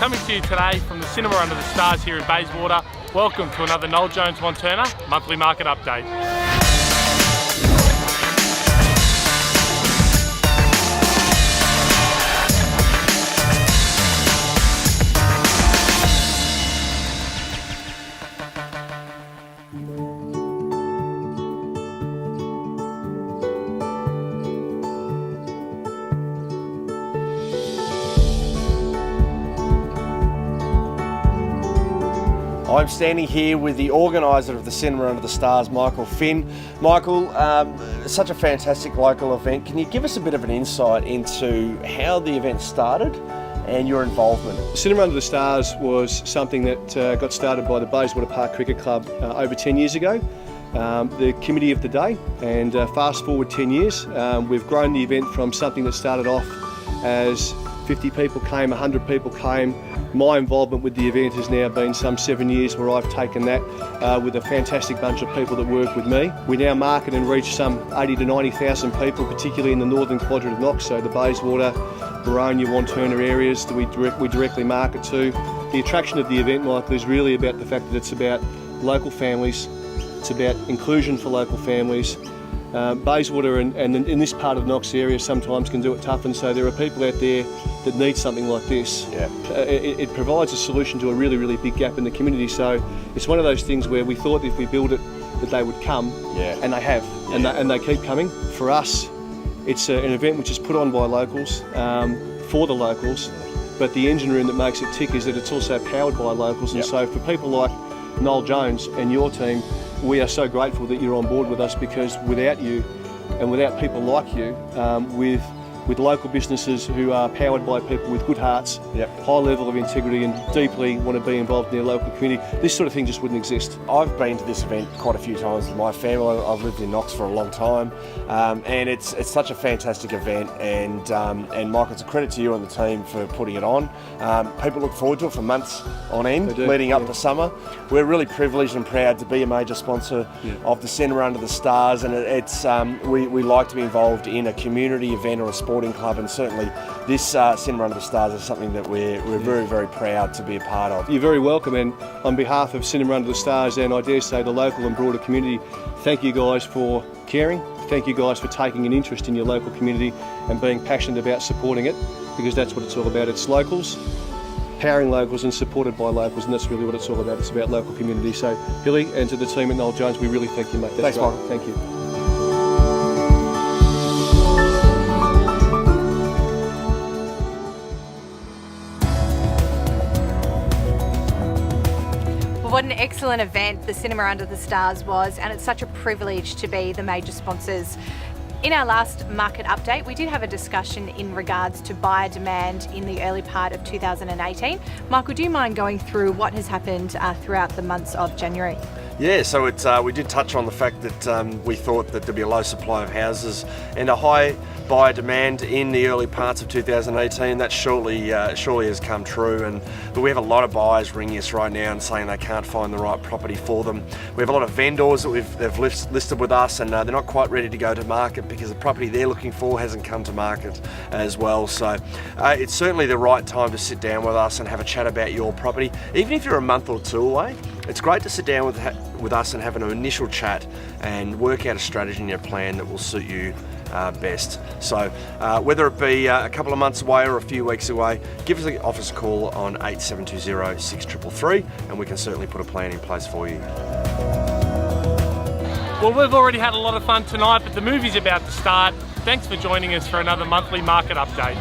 Coming to you today from the Cinema Under the Stars here in Bayswater. Welcome to another Noel Jones Wantirna monthly market update. I'm standing here with the organiser of the Cinema Under the Stars, Michael Finn. Michael, such a fantastic local event. Can you give us a bit of an insight into how the event started and your involvement? Cinema Under the Stars was something that got started by the Bayswater Park Cricket Club over 10 years ago. The committee of the day, and fast forward 10 years, we've grown the event from something that started off as 50 people came, 100 people came. My involvement with the event has now been some 7 years, where I've taken that with a fantastic bunch of people that work with me. We now market and reach some 80 to 90,000 people, particularly in the northern quadrant of Knox, so the Bayswater, Boronia, Wantirna areas that we directly market to. The attraction of the event, Michael, is really about the fact that it's about local families, it's about inclusion for local families. Bayswater and in this part of Knox area sometimes can do it tough, and so there are people out there that need something like this. Yeah. It provides a solution to a really, really big gap in the community, so it's one of those things where we thought if we build it that they would come, and they have, and they keep coming. For us, it's an event which is put on by locals, for the locals, but the engine room that makes it tick is that it's also powered by locals, and so for people like Noel Jones and your team, we are so grateful that you're on board with us, because without you and without people like you, with local businesses who are powered by people with good hearts, high level of integrity and deeply want to be involved in their local community, this sort of thing just wouldn't exist. I've been to this event quite a few times with my family. I've lived in Knox for a long time, and it's such a fantastic event, and Michael, it's a credit to you and the team for putting it on. People look forward to it for months on end leading up to summer. We're really privileged and proud to be a major sponsor of the Cinema Under the Stars, and we like to be involved in a community event or a sporting club, and certainly this Cinema Under the Stars is something that we're very, very proud to be a part of. You're very welcome, and on behalf of Cinema Under the Stars, and I dare say the local and broader community, thank you guys for caring, thank you guys for taking an interest in your local community and being passionate about supporting it, because that's what it's all about. It's locals, powering locals and supported by locals, and that's really what it's all about. It's about local community. So Billy, and to the team at Noel Jones, we really thank you, mate. Thanks, great. Michael. Thank you. What an excellent event the Cinema Under the Stars was, and it's such a privilege to be the major sponsors. In our last market update, we did have a discussion in regards to buyer demand in the early part of 2018. Michael, do you mind going through what has happened throughout the months of January? Yeah, so we did touch on the fact that we thought that there'd be a low supply of houses and a high buyer demand in the early parts of 2018. That surely has come true, but we have a lot of buyers ringing us right now and saying they can't find the right property for them. We have a lot of vendors that they've listed with us, and they're not quite ready to go to market because the property they're looking for hasn't come to market as well. So it's certainly the right time to sit down with us and have a chat about your property. Even if you're a month or two away, it's great to sit down with us and have an initial chat and work out a strategy and a plan that will suit you best. So whether it be a couple of months away or a few weeks away, give us an office call on 8720 6333, and we can certainly put a plan in place for you. Well, we've already had a lot of fun tonight, but the movie's about to start. Thanks for joining us for another monthly market update.